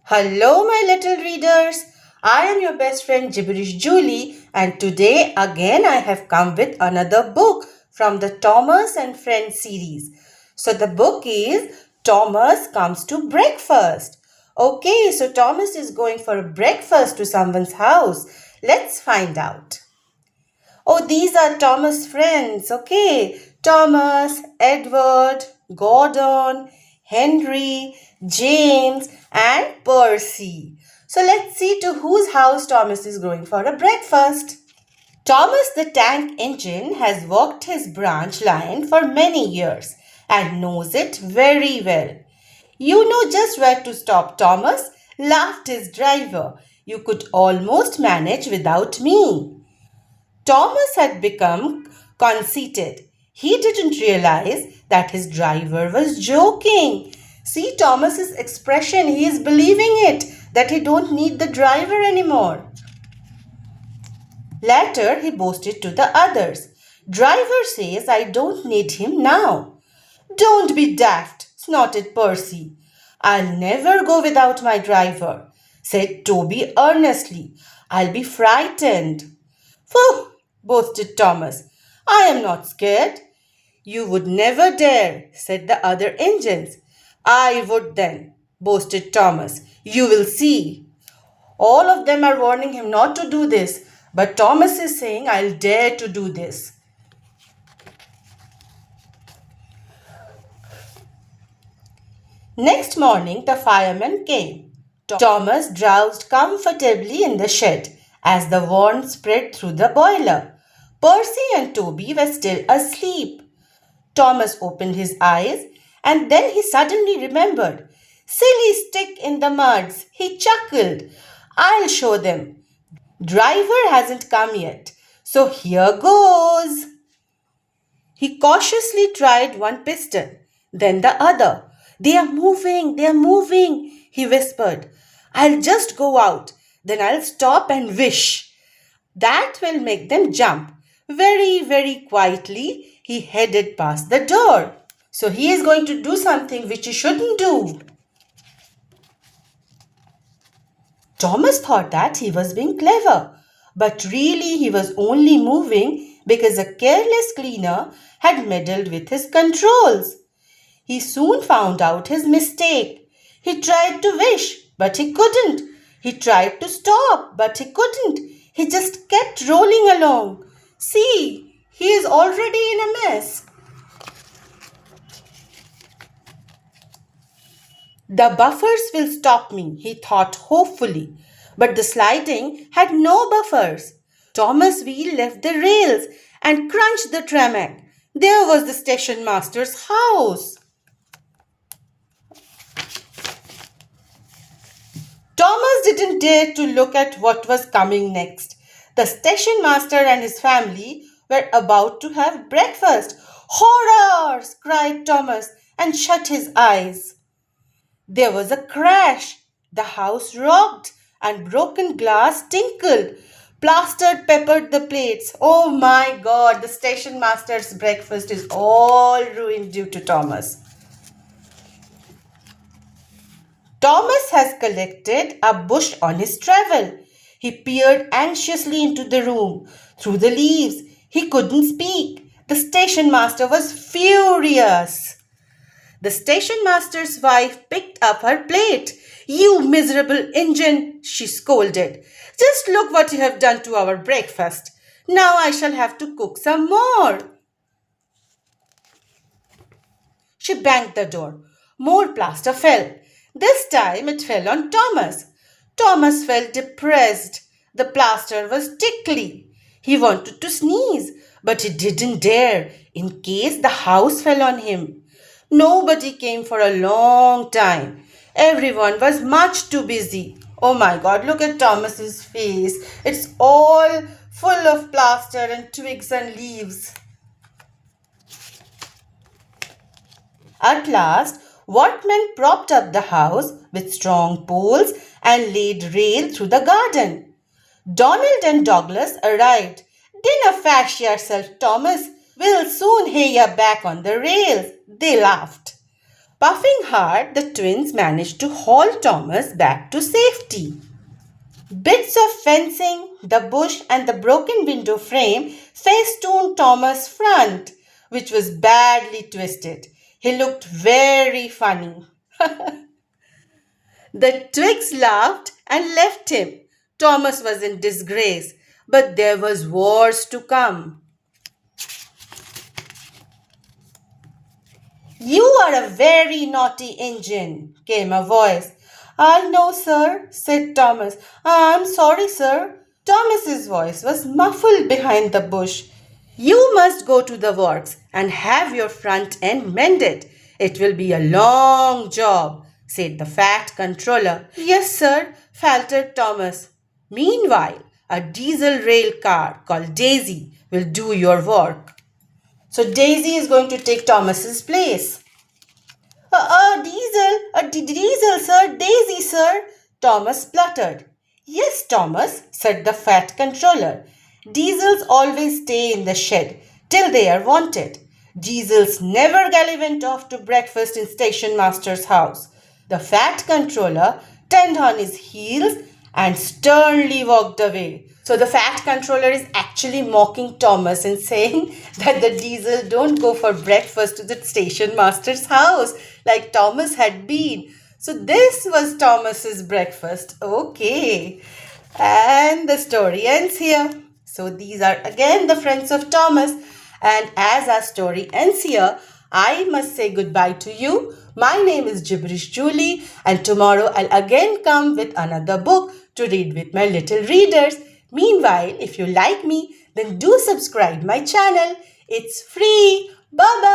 Hello, my little readers. I am your best friend Jiberish Julie, and today again I have come with another book from the Thomas and Friends series. So the book is Thomas Comes to Breakfast. Okay, so Thomas is going for a breakfast to someone's house. Let's find out. Oh, these are Thomas' friends. Okay, Thomas, Edward, Gordon, Henry, James, and Percy. So let's see to whose house Thomas is going for a breakfast. Thomas the Tank Engine has worked his branch line for many years and knows it very well. You know just where to stop, Thomas, laughed his driver. You could almost manage without me. Thomas had become conceited. He didn't realize that his driver was joking. See Thomas's expression, he is believing it, that he don't need the driver anymore. Later, he boasted to the others. Driver says I don't need him now. Don't be daft, snorted Percy. I'll never go without my driver, said Toby earnestly. I'll be frightened. Phew, boasted Thomas. I am not scared. You would never dare, said the other engines. I would then, boasted Thomas. You will see. All of them are warning him not to do this, but Thomas is saying, I'll dare to do this. Next morning, the firemen came. Thomas drowsed comfortably in the shed as the warmth spread through the boiler. Percy and Toby were still asleep. Thomas opened his eyes and then he suddenly remembered. Silly stick in the muds, he chuckled. I'll show them. Driver hasn't come yet, so here goes. He cautiously tried one piston, then the other. They are moving, he whispered. I'll just go out, then I'll stop and wish. That will make them jump. Very, very quietly, he headed past the door. So he is going to do something which he shouldn't do. Thomas thought that he was being clever, but really he was only moving because a careless cleaner had meddled with his controls. He soon found out his mistake. He tried to wish, but he couldn't. He tried to stop, but he couldn't. He just kept rolling along. See, he is already in a mess. The buffers will stop me, he thought hopefully. But the sliding had no buffers. Thomas' wheel left the rails and crunched the tarmac. There was the station master's house. Thomas didn't dare to look at what was coming next. The station master and his family were about to have breakfast. Horrors! Cried Thomas and shut his eyes. There was a crash. The house rocked and broken glass tinkled. Plaster peppered the plates. Oh my God, the station master's breakfast is all ruined due to Thomas. Thomas has collected a bush on his travel. He peered anxiously into the room. Through the leaves, he couldn't speak. The station master was furious. The station master's wife picked up her plate. You miserable engine, she scolded. Just look what you have done to our breakfast. Now I shall have to cook some more. She banged the door. More plaster fell. This time it fell on Thomas. Thomas felt depressed. The plaster was tickly. He wanted to sneeze, but he didn't dare in case the house fell on him. Nobody came for a long time. Everyone was much too busy. Oh my God, look at Thomas's face. It's all full of plaster and twigs and leaves. At last, workmen propped up the house with strong poles and laid rail through the garden. Donald and Douglas arrived. Dinner, fash yourself, Thomas. We'll soon hay ya back on the rails, they laughed. Puffing hard, the twins managed to haul Thomas back to safety. Bits of fencing, the bush, and the broken window frame festooned Thomas' front, which was badly twisted. He looked very funny. The twigs laughed and left him. Thomas was in disgrace, but there was worse to come. "You are a very naughty engine," came a voice. "I know, sir," said Thomas. "I'm sorry, sir." Thomas's voice was muffled behind the bush. "You must go to the works and have your front end mended. It will be a long job," said the fat controller. "Yes, sir," faltered Thomas. "Meanwhile, a diesel rail car called Daisy will do your work." So Daisy is going to take Thomas's place. Diesel, sir, Daisy, sir," Thomas spluttered. "Yes, Thomas," said the fat controller. "Diesels always stay in the shed till they are wanted. Diesels never gallivant off to breakfast in station master's house." The fat controller turned on his heels and sternly walked away. So the fat controller is actually mocking Thomas and saying that the diesel don't go for breakfast to the station master's house like Thomas had been. So this was Thomas's breakfast. Okay. And the story ends here. So these are again the friends of Thomas. And as our story ends here, I must say goodbye to you. My name is Jiberish Julie, and tomorrow I'll again come with another book to read with my little readers. Meanwhile, if you like me, then do subscribe my channel. It's free. Bye-bye.